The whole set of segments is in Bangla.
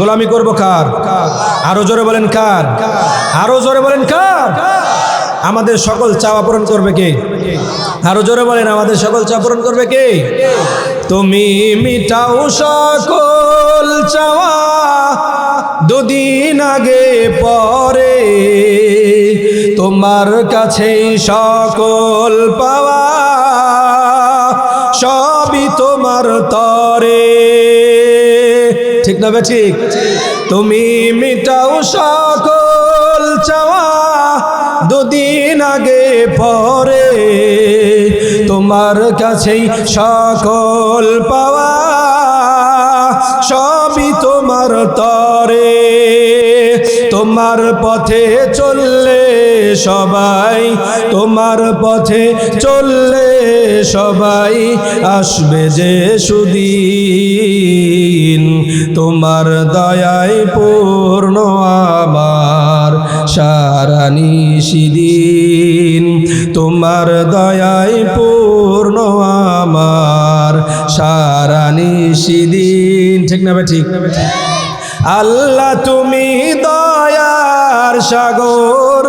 গোলামি করব কার? আরো জোরে বলেন কার? আরো জোরে বলেন কার? আমাদের সকল চাওয়া পূরণ করবে কে? আরো জোরে বলেন আমাদের সকল চাওয়া পূরণ করবে কে? তুমি মিটাও সকল চাওয়া দুদিন আগে পরে, তোমার কাছেই সকল পাওয়া সবই তোমার তরে। ঠিক না ঠিক? তুমি মিটাও সকল চাওয়া দুদিন আগে পরে, তোমার কাছেই সকল পাওয়া সবই তোমার তরে। তোমার পথে চললে সবাই, তোমার পথে চললে সবাই আসবে যে সুদিন, তোমার দয়ায় পূর্ণ আমার সারা নিশিদিন, তোমার দয়ায় পূর্ণ আমার সারা নিশিদিন। ঠিক না ঠিক? আল্লাহ তুমি দয়ার সাগর,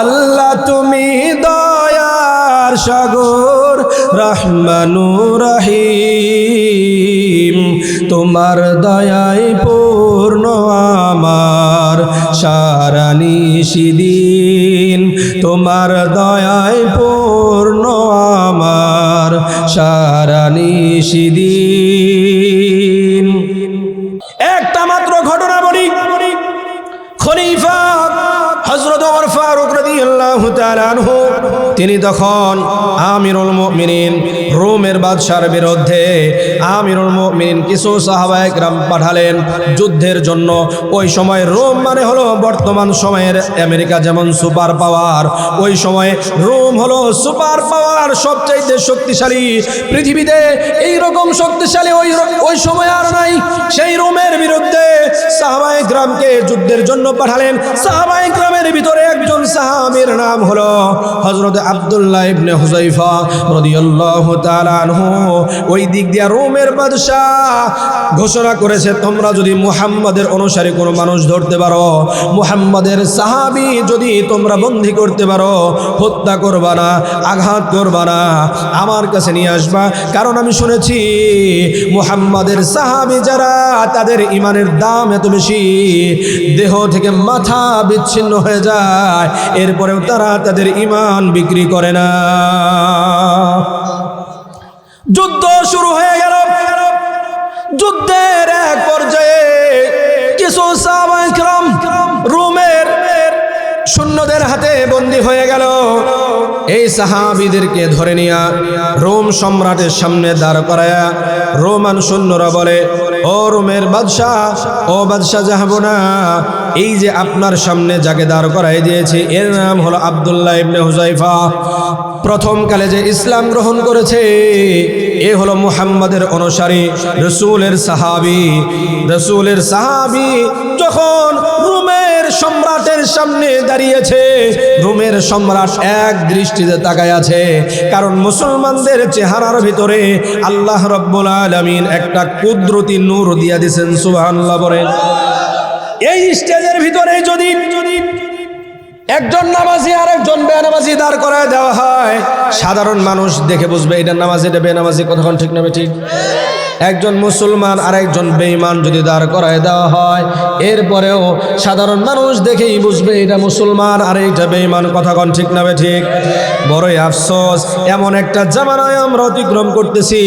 আল্লাহ তুমি দয়ার সাগর, রহমানুর রহিম, তোমার দয়ায় পূর্ণ আমার সারা নিশিদিন, তোমার দয়ায় পূর্ণ আমার সারা নিশিদিন। একটা মাত্র ঘটনা বলি। খলিফা হযরত ওমর ফারুক রাদিয়াল্লাহু তাআলা আনহু, তিনি তখন আমিরুল মুমিনিন রোমের বাদশার বিরুদ্ধে আমিরুল মুমিনিন কিছু সাহাবায়ে কেরাম পাঠালেন যুদ্ধের জন্য। ওই সময় রোম মানে হলো বর্তমান সময়ের আমেরিকা যেমন সুপার পাওয়ার, ওই সময় রোম হলো সুপার পাওয়ার, সবচাইতে শক্তিশালী পৃথিবীতে। এই রকম শক্তিশালী ওই সময় আর নাই। সেই রোমের বিরুদ্ধে সাহাবায়ে কেরামকে যুদ্ধের জন্য পাঠালেন। সাহাবায়ে কেরামের ভিতরে একজন সাহাবীর নাম হলো হযরত আব্দুল্লাহ ইবনে হুযায়ফা রাদিয়াল্লাহু তাআলা আনহু। ওই দিক দিয়ে রোমের বাদশা ঘোষণা করেছে, তোমরা যদি মুহাম্মাদের অনুসারী কোনো মানুষ ধরতে পারো, মুহাম্মাদের সাহাবী যদি তোমরা বন্দী করতে পারো, হত্যা করবা না, আঘাত করবা না, আমার কাছে নিয়ে আসবা। কারণ আমি শুনেছি মুহাম্মাদের সাহাবী যারা, তাদের ইমানের দাম এত বেশি, দেহ থেকে মাথা বিচ্ছিন্ন হয়ে যায়, এরপরেও তারা তাদের ইমান বিক্রি করে না। যুদ্ধ শুরু হয়ে গেল। যুদ্ধের এক পর্যায়ে কিছু সাহাবায়ে কেরাম রোমের সৈন্যদের হাতে বন্দী হয়ে গেল। এই সাহাবীদেরকে ধরে নিয়ে রোম সম্রাটের সামনে দাঁড় করায়া রোমান সৈন্যরা বলে, ও রোমের বাদশাহ, ও বাদশাহ জাহাবনা, এই যে আপনার সামনে যাকে দাঁড় করাই দিয়েছে এর নাম হলো আব্দুল্লাহ ইবনে হুযায়ফা। প্রথম কালে যে ইসলাম গ্রহণ করেছে এ হলো মুহাম্মাদের অনুসারী, রাসূলের সাহাবী। রাসূলের সাহাবী যখন রোমের সম্রাটের সামনে দাঁড়িয়েছে, রোমের সম্রাট এক দৃষ্টিতে তাকায় আছে, কারণ মুসলমানদের চেহারার ভিতরে আল্লাহ রাব্বুল আলামিন একটা কুদরতি নূর দিয়া দিয়েছেন। সুবহানাল্লাহ বলেন। এই স্টেজের ভিতরে যদি একজন নামাজি আর একজন বেনামাজি দাঁড় করায় দেওয়া হয়, সাধারণ মানুষ দেখে বুঝবে এটা নামাজি, এটা বেনামাজি। কতক্ষণ ঠিক না ঠিক? একজন মুসলমান আর একজন বেঈমান যদি দাঁড় করায় দেওয়া হয়, এরপরেও সাধারণ মানুষ দেখেই বুঝবে এটা মুসলমান আর এটা বেঈমান। কতক্ষণ ঠিক না ঠিক? বড়ই আফসোস, এমন একটা জামানায় আমরা অতিক্রম করতেছি,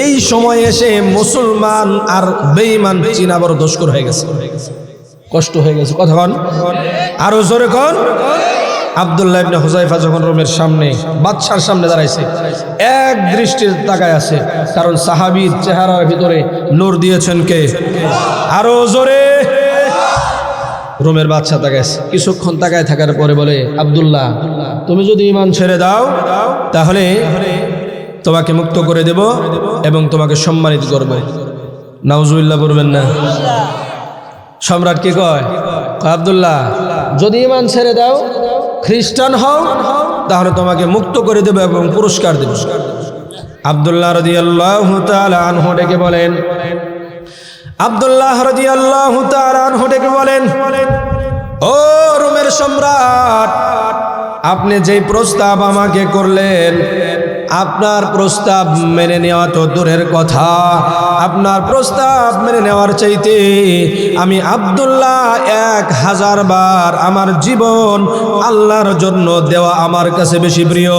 এই সময় এসে মুসলমান আর বেঈমান চিনা বড় দুষ্কর হয়ে গেছে, কষ্ট হয়ে গেছে। কতক্ষণ? আরো জোরে কোন? আব্দুল্লাহ ইবনে হুযায়ফা যখন রোমের সামনে বাদশার সামনে দাঁড়াইছে, এক দৃষ্টির তাকায় আছে, কারণ সাহাবীর চেহারার ভিতরে নূর দিয়েছেন কে? আরো জোরে। রোমের বাদশা তাকাইছে, কিছুক্ষণ তাকায় থাকার পরে বলে, আব্দুল্লাহ, তুমি যদি ঈমান ছেড়ে দাও তাহলে তোমাকে মুক্ত করে দেব এবং তোমাকে সম্মানিত করব। নাউজুবিল্লাহ বলবেন না? সম্রাট কি কয়? আব্দুল্লাহ, যদি ঈমান ছেড়ে দাও, খ্রিস্টান হও, তাহলে তোমাকে মুক্ত করে দেব এবং পুরস্কার দেব। আব্দুল্লাহ রাদিয়াল্লাহু তাআলা আনহু ডেকে বলেন, আব্দুল্লাহ রাদিয়াল্লাহু তাআলা আনহু ডেকে বলেন, ও রোমের সম্রাট, আপনি যেই প্রস্তাব আমাকে করলেন, আপনার প্রস্তাব মেনে নেওয়া তো দূরের কথা, আপনার প্রস্তাব মেনে নেওয়ার চাইতে আমি আব্দুল্লাহ 1000 বার আমার জীবন আল্লাহর জন্য দেওয়া আমার কাছে বেশি প্রিয়।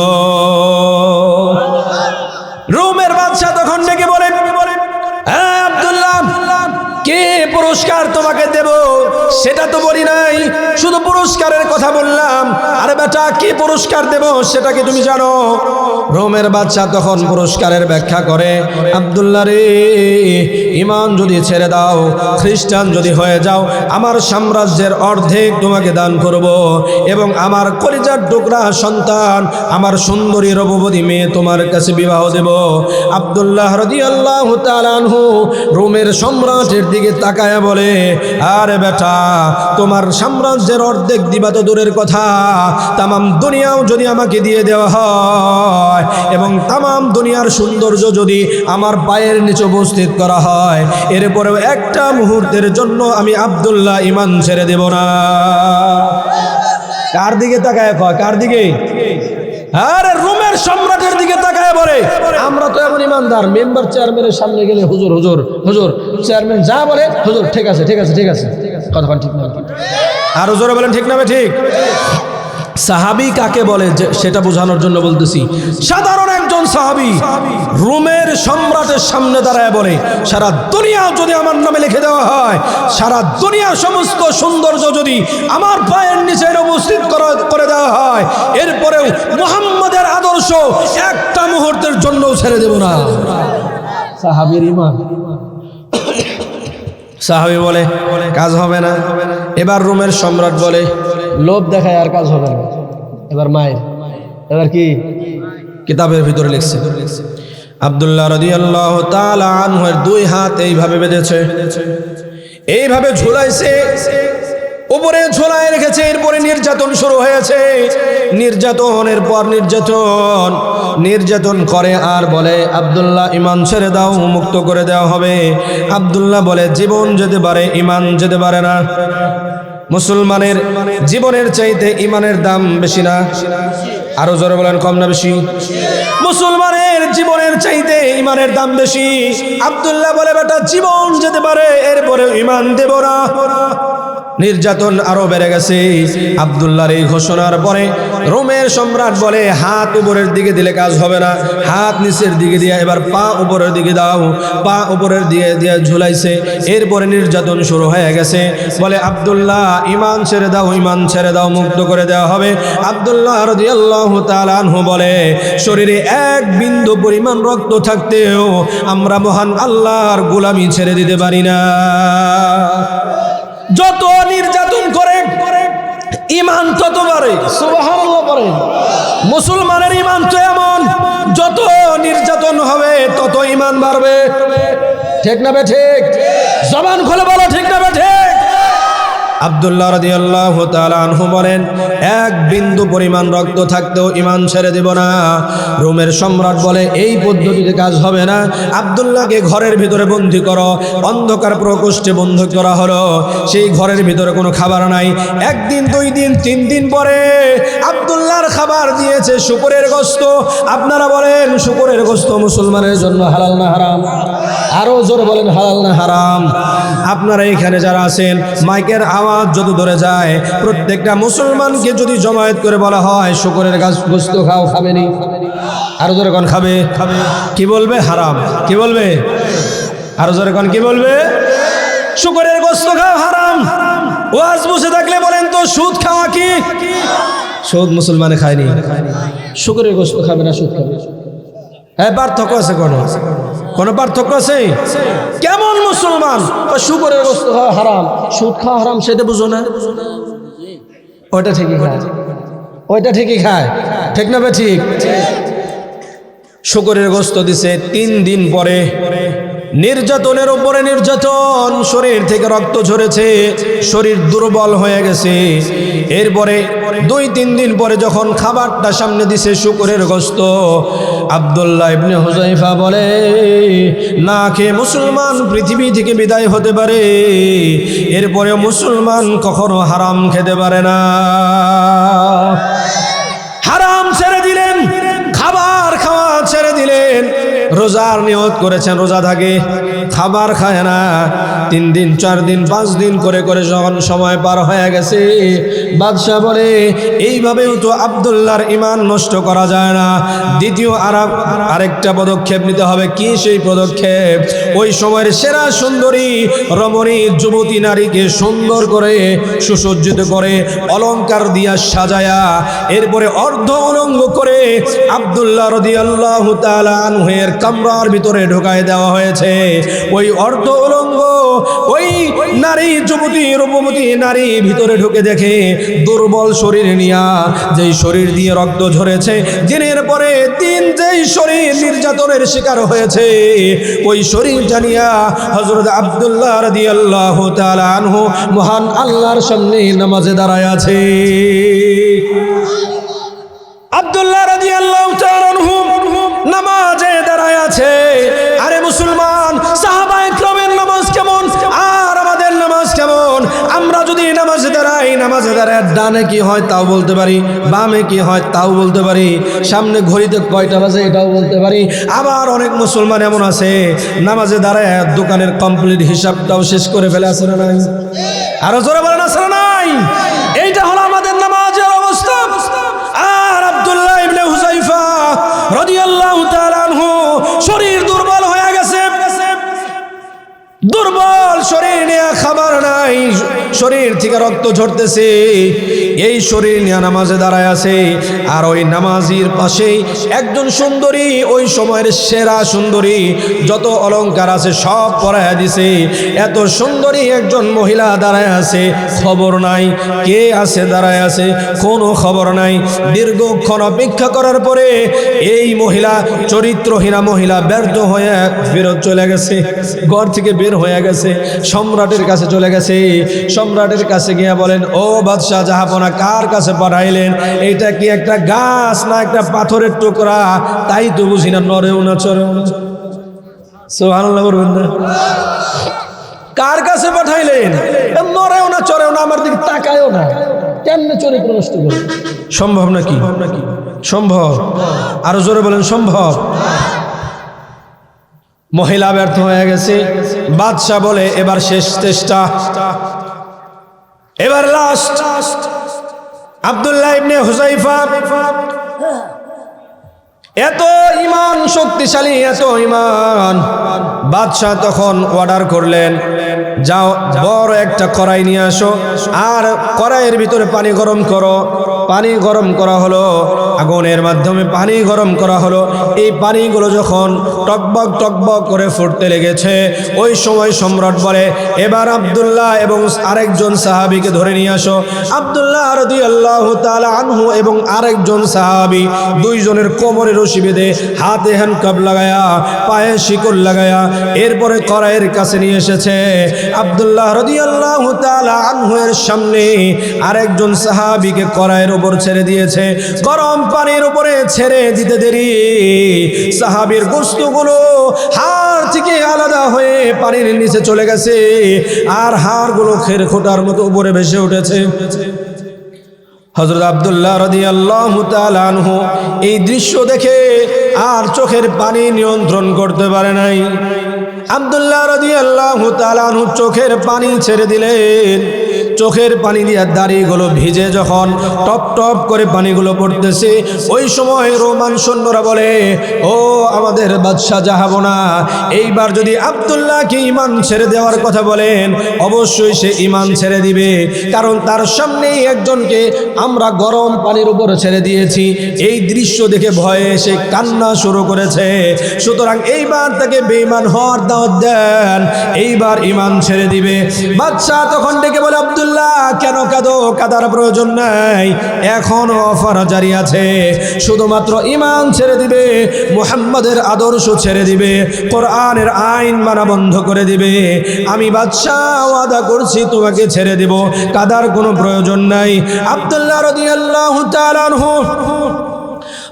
রোমের বাদশা তখন ডেকে বলেন, হ্যাঁ আব্দুল্লাহ, কে পুরস্কার তোমাকে দেব সেটা তো বলি নাই, শুধু পুরস্কারের কথা বললাম। আরে বেটা, কি পুরস্কার দেব সেটা কি তুমি জানো? রোমের বাদশা তখন পুরস্কারের ব্যাখ্যা করে, আব্দুল্লাহ রে, ঈমান যদি ছেড়ে দাও, খ্রিস্টান যদি হয়ে যাও, আমার সাম্রাজ্যের অর্ধেক তোমাকে দান করব এবং আমার কলিজার টুকরা সন্তান, আমার সুন্দরী রূপবতী মেয়ে তোমার কাছে বিবাহ দেব। আব্দুল্লাহ রাদিয়াল্লাহু তাআলা আনহু রোমের সম্রাটের দিকে তাকায় বলে, আরে বেটা, তোমার সাম্রাজ্যের অর্ধেক দিবা তো দূরের কথা, তামাম দুনিয়াও যদি আমাকে দিয়ে দেওয়া হয় এবং তামাম দুনিয়ার সৌন্দর্য যদি আমার পায়ের নিচে উপস্থিত করা হয়, এরপরেও একটা মুহূর্তের জন্য আমি আব্দুল্লাহ ঈমান ছেড়ে দেব না। কার দিকে তাকায় কয়? কার দিকে? আরে রোমের সম্রাটের দিকে তাকায় বলে, আমরা তো এমন ইমানদার, মেম্বার চেয়ারম্যানের সামনে গেলে হুজুর হুজুর হুজুর, চেয়ারম্যান যা বলে হুজুর ঠিক আছে ঠিক আছে ঠিক আছে, কথা ঠিক না? আর হুজুরে বলেন ঠিক না? ঠিক। সাহাবী কাকে বলে সেটা বোঝানোর জন্য বলতেছি। সাধারণ একজন সাহাবী রোমের সম্রাটের সামনে দাঁড়ায় বলে, সারা দুনিয়া যদি আমার নামে লিখে দেওয়া হয়, সারা দুনিয়ার সমস্ত সৌন্দর্য যদি আমার পায়ের নিচে উপস্থিত করে দেওয়া হয়, এরপরেও মুহাম্মাদের আদর্শ একটা মুহূর্তের জন্য ছেড়ে দেব না। সাহাবীর ঈমান। সাহাবী বলে কাজ হবে না। এবার রোমের সম্রাট বলে, লোভ দেখায় আর কাজ হবে না, এবার মায়ের, এবার কি কিতাবের ভিতরে লিখছে, আব্দুল্লাহ রাদিয়াল্লাহু তাআলা আনহুর 2 হাত এইভাবে বেঁধেছে, এইভাবে ঝুলাইছে, উপরে ঝোলায় রেখেছে। এরপরে নির্যাতন শুরু হয়েছে, নির্যাতনের পর নির্যাতন করে আর বলে, আব্দুল্লাহ ঈমান ছেড়ে দাও, মুক্ত করে দেওয়া হবে। আব্দুল্লাহ বলে, জীবন যেতে পারে, ঈমান যেতে পারে না। মুসলমানের জীবনের চাইতে ঈমানের দাম বেশি না? আরো জোরে বলেন, কম না বেশি? মুসলমানের জীবনের চাইতে ঈমানের দাম বেশি। আব্দুল্লাহ বলে, বেটা জীবন যেতে পারে, এরপরে ঈমান দেব না। নির্যাতন আরো বেড়ে গেছে। আব্দুল্লাহর এই ঘোষণার পরে রোমের সম্রাট বলে, হাত উপরের দিকে দিলে কাজ হবে না, হাত নিচের দিকে দিয়ে এবার পা উপরের দিকে দাও। পা উপরের দিকে দিয়ে ঝুলাইছে। এরপরে নির্যাতন শুরু হয়ে গেছে। বলে, আব্দুল্লাহ ঈমান ছেড়ে দাও, ঈমান ছেড়ে দাও, মুক্ত করে দেওয়া হবে। আব্দুল্লাহ রাদিয়াল্লাহু তাআলা আনহু বলে, শরীরে এক বিন্দু পরিমাণ রক্ত থাকতেও আমরা মহান আল্লাহর গোলামি ছেড়ে দিতে পারি না। যত নির্যাতন করে ঈমান তত বাড়ে। সুবহানাল্লাহ পড়েন। মুসলমানের ঈমান তো এমন, যত নির্যাতন হবে তত ঈমান বাড়বে। ঠিক না বে ঠিক? জবান খুলে বলো, ঠিক না বে ঠিক? আব্দুল্লাহ রাদিয়াল্লাহু তাআলা আনহু বলেন, এক বিন্দু পরিমাণ রক্ত থাকতেও ঈমান ছেড়ে দেব না। রোমের সম্রাট বলে, এই পদ্ধতিতে কাজ হবে না। আব্দুল্লাহকে ঘরের ভিতরে বন্দী করো। অন্ধকার প্রকোষ্ঠে বন্ধ করা হলো। সেই ঘরের ভিতরে কোনো খাবার নাই। 1 দিন 2 দিন 3 দিন পরে আব্দুল্লাহর খাবার দিয়েছে শুকরের গোশত। আপনারা বলেন, শুকরের গোশত মুসলমানের জন্য হালাল না হারাম? আরো জোরে বলেন, হালাল না হারাম? আপনারা এখানে যারা আছেন, মাইকের আওয়াজ যত ধরে যায়, প্রত্যেকটা মুসলমানকে যদি জমায়েত করে বলা হয় শুকরের গোশত খাও, খাবে নি? আরো জোরে কোন খাবে? কি বলবে? হারাম। কি বলবে? আরো জোরে কোন কি বলবে? শুকরের গোশত খাও হারাম। ওয়াজ বসে থাকলে বলেন তো, সুদ খাওয়া কি? সুদ মুসলমানে খায়নি। শুকরের গোশত খাবে না, সুদ খাবে। হ্যাঁ, পার্থক্য আছে? কোনো পার্থক্য আছে? কেমন মুসলমান? শুকরের গোশত খাওয়া হারাম, সুদ খাওয়া হারাম, সেটা বুঝো না? ওইটা ঠিকই খায়, ওইটা ঠিকই খায়। ঠিক না বে ঠিক? শুকরের গোশত দিছে। 3 দিন পরে নির্যাতনের উপরে নির্যাতন, শরীর থেকে রক্ত ঝরেছে, শরীর দুর্বল হয়ে গেছে। এরপরে 2-3 দিন পরে যখন খাবারটা সামনে দিছে শুকরের গোশত, আব্দুল্লাহ ইবনে হুযায়ফা বলে, না খেয়ে মুসলমান পৃথিবী থেকে বিদায় হতে পারে, এরপরেও মুসলমান কখনো হারাম খেতে পারে না। হারাম ছেড়ে দিলেন, খাবার খাওয়া ছেড়ে দিলেন, রোজার নিয়ত করেছেন, রোজা থাকে, খাবার খায় না। 3 দিন 4 দিন 5 দিন করে করে যখন সময় পার হয়ে গেছে, বাদশাহ বলে, এইভাবেও তো আব্দুল্লাহর ঈমান নষ্ট করা যায় না। দ্বিতীয় আরেকটা পদক্ষেপ নিতে হবে। কি সেই পদক্ষেপ? ওই সময়ের সেরা সুন্দরী রমণী যুবতী নারীকে সুন্দর করে সুসজ্জিত করে অলংকার দিয়া সাজায়া, এরপরে অর্ধ উলঙ্গ করে আব্দুল্লাহ রাদিয়াল্লাহু তাআলা আনহুর কামরার ভিতরে ঢোকায় দেওয়া হয়েছে। ওই অর্ধ উলঙ্গ ওই নারী, যুবতী রূপবতী নারী ভিতরে ঢুকে দেখে দুর্বল শরীর নিয়া, যেই শরীর দিয়ে রক্ত ঝরেছে, দিনের পরে দিন যেই শরীর নির্যাতনের শিকার হয়েছে, ওই শরীর জানিয়া হযরত আব্দুল্লাহ রাদিয়াল্লাহু তাআলা আনহু মহান আল্লাহর সামনে নামাজে দাঁড়ায় আছে। আব্দুল্লাহ রাদিয়াল্লাহু তাআলা আনহু নামাজে দাঁড়ায় আছে। আরে মুসলমান, সাহাবায়ে কেরামের নামাজ কেমন আর আমাদের নামাজ কেমন? আমরা যদি নামাজে দাঁড়াই, নামাজে দাঁড়ায় ডানে কি হয় তাও বলতে পারি, বামে কি হয় তাও বলতে পারি, সামনে ঘড়িতে কয়টা বাজে এটাও বলতে পারি। আবার অনেক মুসলমান এমন আছে, নামাজে দাঁড়ায় দোকানের কমপ্লিট হিসাবটাও শেষ করে ফেলে, আছে না নাই? আরো জোরে বলেন, আছে না নাই? এইটা হলো আমাদের নামাজের অবস্থা। আর আব্দুল্লাহ ইবনে হুযায়ফা রাদিয়াল্লাহু তাআলা আনহু শরীর দুর্বল হয়ে গেছে, দুর্বল শরীর নিয়ে, খাবার নাই, শরীর থেকে রক্ত ঝরতেছে, এই শরীর নিয়ে নামাজে দাঁড়ায় আছে। আর ওই নামাজির পাশেই একজন সুন্দরী, ওই সময়ের সেরা সুন্দরী, যত অলংকার আছে সব পরাইয়া দিছে, এত সুন্দরী একজন মহিলা দাঁড়ায় আছে, খবর নাই কে আছে দাঁড়ায় আছে, কোনো খবর নাই। দীর্ঘক্ষণ অপেক্ষা করার পরে এই মহিলা, চরিত্রহীনা মহিলা, ব্যর্থ হয়ে ফেরত চলে গেছে, ঘর থেকে বের হয়ে গেছে, সম্রাটের কাছে চলে গেছে। সম্রাটের কাছে গিয়ে বলেন, ও বাদশাহ জাহাপনা, কার কাছে পাঠাইলেন? এটা কি একটা গাছ না একটা পাথরের টুকরা? তাই তো বুঝি না, নড়েও না চড়েও না। সুবহানাল্লাহ বলবেন না? কার কাছে পাঠাইলেন? নড়েও না চড়েও না, আমার দিকে তাকায়ও না, কেমনে চরিত্র নষ্ট করে? সম্ভব নাকি? সম্ভব? আরো জোরে বলেন, সম্ভব? মহিলা ব্যর্থ হয়ে গেছে। বাদশাহ বলে, এবার শেষ চেষ্টা, এবার লাস্ট। আব্দুল্লাহ ইবনে হুযায়ফা এত ঈমান শক্তিশালী, এত ঈমান, বাদশাহ তখন অর্ডার করলেন, যাও বড় একটা কড়াই নিয়ে আসো, আর কড়াইয়ের ভিতরে পানি গরম করো। পানি গরম করা হলো, আগুনের মাধ্যমে পানি গরম করা হলো। এই পানিগুলো যখন টকবক টকবক করে ফুটতে লেগেছে, ওই সময় সম্রাট বলে, এবার আব্দুল্লাহ এবং আরেকজন সাহাবীকে ধরে নিয়ে আসো। আব্দুল্লাহ রাদিয়াল্লাহু তাআলা আনহু এবং আরেকজন সাহাবী, দুইজনের কোমরে রশি বেঁধে, হাতে হ্যান্ডকাপ লাগায়া, পায়ে শিকল লাগায়া, এরপরে কড়াইয়ের কাছে নিয়ে এসেছে। আব্দুল্লাহ রাদিয়াল্লাহু তাআলা আনহু এর সামনে আরেকজন সাহাবীকে কড়াইয়ের উপর ছেড়ে দিয়েছে। গরম পানির উপরে ছেড়ে দিতে দেরি, সাহাবীর গোশতগুলো হাড় থেকে আলাদা হয়ে পানির নিচে চলে গেছে, আর হাড়গুলো খেরখোটার মতো উপরে ভেসে উঠেছে। হযরত আব্দুল্লাহ রাদিয়াল্লাহু তাআলা আনহু এই দৃশ্য দেখে আর চোখের পানি নিয়ন্ত্রণ করতে পারে নাই। আব্দুল্লাহ রাদিয়াল্লাহু তাআলা আনহু চোখের পানি ছেড়ে দিলেন। চোখের পানি দিয়ে দাড়িগুলো ভিজে যখন টপ টপ করে পানিগুলো পড়তেছে, ওই সময় রোমান সৈন্যরা বলে, ও আমাদের বাদশাহ জাহাবনা, এইবার যদি আব্দুল্লাহকে ঈমান ছেড়ে দেওয়ার কথা বলেন, অবশ্যই সে ঈমান ছেড়ে দিবে, কারণ তার সামনেই একজনকে আমরা গরম পানির উপর ছেড়ে দিয়েছি। এই দৃশ্য দেখে ভয়ে সে কান্না শুরু করেছে, সুতরাং এইবার তাকে বেঈমান হওয়ার দাওয়াত দেন, এইবার ঈমান ছেড়ে দিবে। বাদশাহ তখন ডেকে বলে, আব্দুল্লাহ আব্দুল্লাহ কেন কাঁদো? কাদার প্রয়োজন নাই, এখনো অফার জারি আছে। শুধুমাত্র ঈমান ছেড়ে দিবে, মুহাম্মাদের আদর্শ ছেড়ে দিবে, কোরআনের আইন মানা বন্ধ করে দিবে, আমি বাদশাহ ওয়াদা করছি তোমাকে ছেড়ে দেব, কাদার কোনো প্রয়োজন নাই। আব্দুল্লাহ রাদিয়াল্লাহু তাআলা আনহু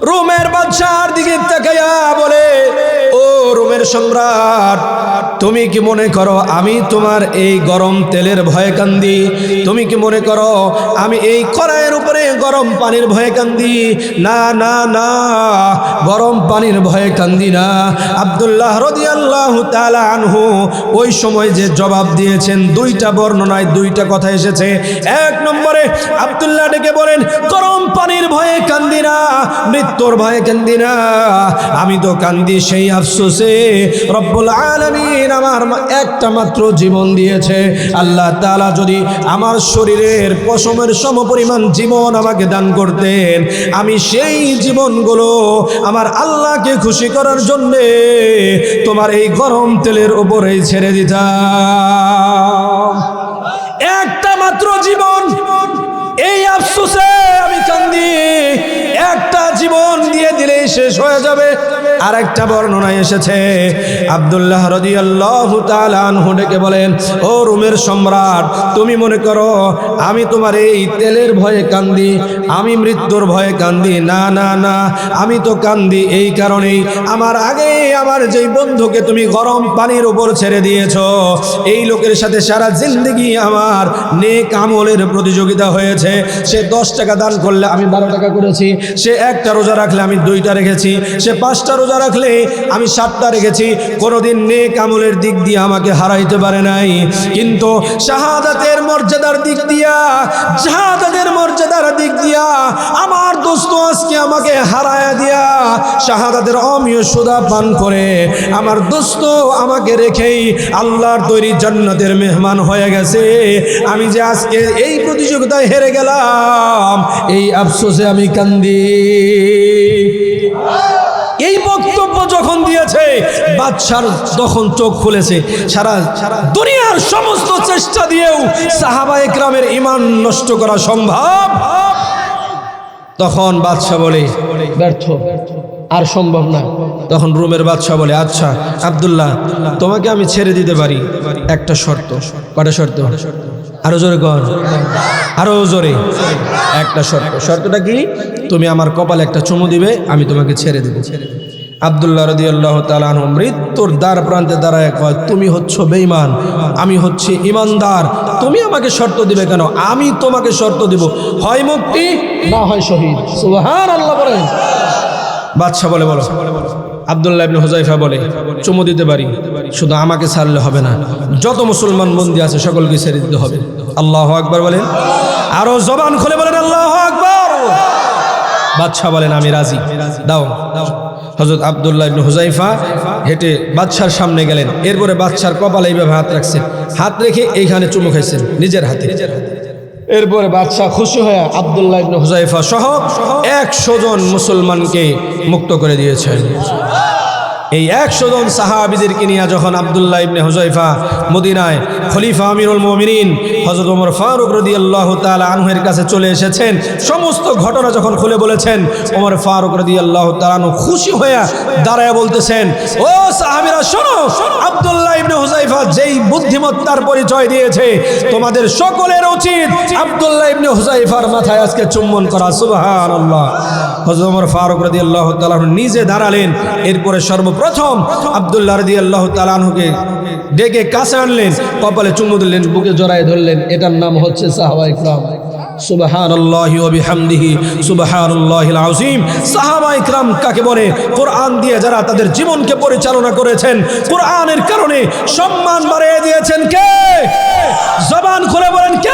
রোমের বাদশার দিকে তাকায়া বলে, ও রোমের সম্রাট, তুমি কি মনে করো আমি তোমার এই গরম তেলের ভয়ে কান্দি? তুমি কি মনে করো আমি এই কড়াইয়ের উপরে গরম পানির ভয়ে কান্দি? না না না, গরম পানির ভয়ে কান্দি না। আব্দুল্লাহ রাদিয়াল্লাহু তাআলা আনহু ওই সময় যে জবাব দিয়েছেন, দুইটা বর্ণনায় দুইটা কথা এসেছে। এক নম্বরে আব্দুল্লাহ ডেকে বলেন, গরম পানির ভয়ে কান্দি না, মৃত্যুর ভয়ে কান্দি না, আমি তো কান্দি সেই আফসোসে রব্বুল আলামিন আমার একটা মাত্র জীবন দিয়েছে। আল্লাহ তাআলা যদি আমার শরীরের পশমের সমপরিমাণ জীবন আমাকে দান করতেন, আমি সেই জীবনগুলো আমার আল্লাহকে খুশি করার জন্যে তোমার এই গরম তেলের উপরেই ছেড়ে দিতাম। একটা মাত্র জীবন, এই আফসোসে আমি কান্দি। একটা জীবন দিয়ে দিলেই শেষ হয়ে যাবে। আর একটা বর্ণনায় এসেছে, আব্দুল্লাহ রাদিয়াল্লাহু তাআলা আনহু ডেকে বলেন, ও রোমের সম্রাট, তুমি মনে করো আমি তোমার এই তেলের ভয়ে কান্দি, আমি মৃত্যুর ভয়ে কান্দি? না না না, আমি তো কান্দি এই কারণেই, আমার আগে আমার যেই বন্ধুকে তুমি গরম পানির উপর ছেড়ে দিয়েছো, এই লোকের সাথে সারা জিন্দগি আমার নেক আমলের প্রতিযোগিতা হয়েছে। সে 10 টাকা দান করলে আমি 12 টাকা করেছি, সে 1টা রোজা রাখলে আমি 2টা রেখেছি, সে 5টা রোজা রাখলে আমি 7টা রেখেছি। কোনোদিন নেক আমলের দিক দিয়ে আমাকে হারাইতে পারে নাই। কিন্তু শাহাদাতের মর্যাদার দিক দিয়া, শাহাদাতের মর্যাদার দিক দিয়া আমার দোস্ত আজকে আমাকে হারায়া দিয়া শাহাদাতের অমীয় সুদা পান করে আমার দোস্ত আমাকে রেখেই আল্লাহর তৈরি জান্নাতের মেহমান হয়ে গেছে। আমি যে আজকে এই প্রতিযোগিতায় হেরে গেলাম, এই আফসোসে আমি কান্দি। এই বক্তব্য যখন দিয়েছে, বাদশার তখন চোখ খুলেছে। সারা দুনিয়ার সমস্ত চেষ্টা দিয়েও সাহাবায়ে কেরামের ঈমান নষ্ট করা সম্ভব? তখন বাদশা বলে, ব্যর্থ, আর সম্ভব না। তখন রোমের বাদশা বলে, আচ্ছা আব্দুল্লাহ, তোমাকে আমি ছেড়ে দিতে পারি, একটা শর্ত। কটা শর্ত? আরো জোরে কর, আরো জোরে। একটা শর্ত। শর্তটা কি? তুমি আমার কপালে একটা চুমু দিবে, আমি তোমাকে ছেড়ে দেব। আব্দুল্লাহ রাদিয়াল্লাহু তাআলা আনহু মৃত্যুর দ্বার প্রান্তে দাঁড়ায় কয়, তুমি হচ্ছ বেঈমান, আমি হচ্ছি ঈমানদার, তুমি আমাকে শর্ত দিবে কেন? আমি তোমাকে শর্ত দিব, হয় মুক্তি না হয় শহীদ। সুবহানাল্লাহ বলেন। বাদশা বলে, বলো। আব্দুল্লাহ ইবনে হুযায়ফা বলে, চুমু দিতে পারি, শুধু আমাকে ছাড়লে হবে না, যত মুসলমান বন্দী আছে সকলকে ছেড়ে দিতে হবে। আল্লাহু আকবার বলেন, আরো জবান খুলে বলেন আল্লাহু আকবার। বাদশা বলেন, আমি রাজি, দাও। হযরত আব্দুল্লাহ ইবনে হুযায়ফা হেঁটে বাদশার সামনে গেলেন। এরপরে বাদশার কপালে এইভাবে হাত রাখছেন, হাত রেখে এইখানে চুমু খাইছেন নিজের হাতে। এরপরে বাদশা খুশি হয়ে আব্দুল্লাহ ইবনে হুযায়ফা সহ 100 জন মুসলমানকে মুক্ত করে দিয়েছেন। এই 100 জন সাহাবীদেরকে নিয়ে যখন আব্দুল্লাহ ইবনে হুযায়ফা মদিনায় খলিফা আমিরুল মুমিনিন হযরত ওমর ফারুক রাদিয়াল্লাহু তাআলা আনহুর কাছে চলে এসেছেন, সমস্ত ঘটনা যখন খুলে বলেছেন, ওমর ফারুক রাদিয়াল্লাহু তাআলা আনহু খুশি হয়ে দাঁড়ায় বলতেছেন, ও সাহাবীরা শোনো, আব্দুল্লাহ ইবনে হুযায়ফা যেই বুদ্ধিমত্তার পরিচয় দিয়েছে, তোমাদের সকলের উচিত আব্দুল্লাহ ইবনে হুযায়ফার মাথায় আজকে চুম্বন করা। সুবহানাল্লাহ। হযরত ওমর ফারুক রাদিয়াল্লাহু তাআলা আনহু নিজে দাঁড়ালেন। এরপরে সর্বপ্রথম আব্দুল্লাহ রাদিয়াল্লাহু তাআলা আনহুকে ডেকে কাছে আনলেন, কপালে চুমু দিলেন, বুকে জড়ায় ধরলেন। এটার নাম হচ্ছে সাহাবায়ে কেরাম। সুবহানাল্লাহি ওয়া বিহামদিহি সুবহানাল্লাহিল আযীম। সাহাবায়ে কেরাম কাকে বলে? কোরআন দিয়ে যারা তাদের জীবনকে পরিচালনা করেছেন, কোরআনের কারণে সম্মান বাড়িয়ে দিয়েছেন কে? জবান খুলে বলেন কে?